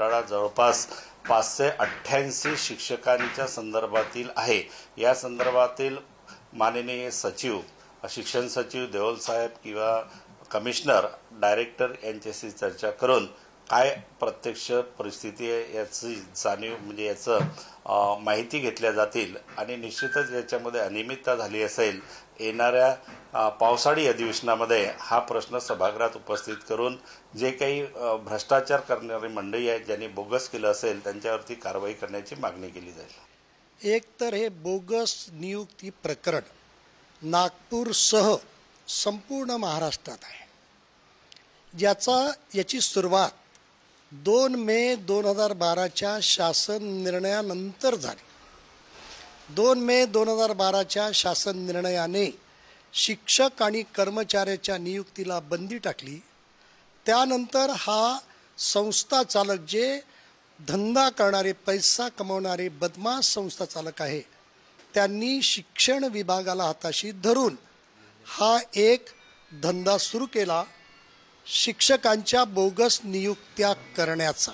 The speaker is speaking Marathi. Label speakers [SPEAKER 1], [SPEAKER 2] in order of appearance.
[SPEAKER 1] घोटाळा जवळपास 588 शिक्षकांच्या संदर्भातील आहे। या संदर्भातील माननीय सचिव, शिक्षण सचिव देओल साहेब किंवा कमिशनर, डायरेक्टर यांच्याशी चर्चा करून काय प्रत्यक्ष परिस्थिती आहे याची जाणीव म्हणजे याचं माहिती घेतल्या जातील आणि निश्चितच याच्यामध्ये अनियमितता झाली असेल येणाऱ्या पावसाळी अधिवेशनामध्ये हा प्रश्न सभागृहात उपस्थित करून जे काही भ्रष्टाचार करणारी मंडळी आहेत ज्यांनी बोगस केलं असेल त्यांच्यावरती कारवाई करण्याची मागणी केली जाईल।
[SPEAKER 2] एक तर हे बोगस नियुक्ती प्रकरण नागपूरसह संपूर्ण महाराष्ट्रात आहे, याची सुरुवात 2 मे 2012च्या शासन निर्णयानंतर झाली। 2 मे 2012च्या शासन निर्णयाने शिक्षक आणि कर्मचाऱ्याच्या नियुक्तीला बंदी टाकली। त्यानंतर हा संस्था चालक जे धंदा करणारे, पैसा कमवणारे बदमाश संस्था चालक आहे, त्यांनी शिक्षण विभागाला हाताशी धरून हा एक धंदा सुरू केला शिक्षकांच्या बोगस नियुक्त्या करण्याचा।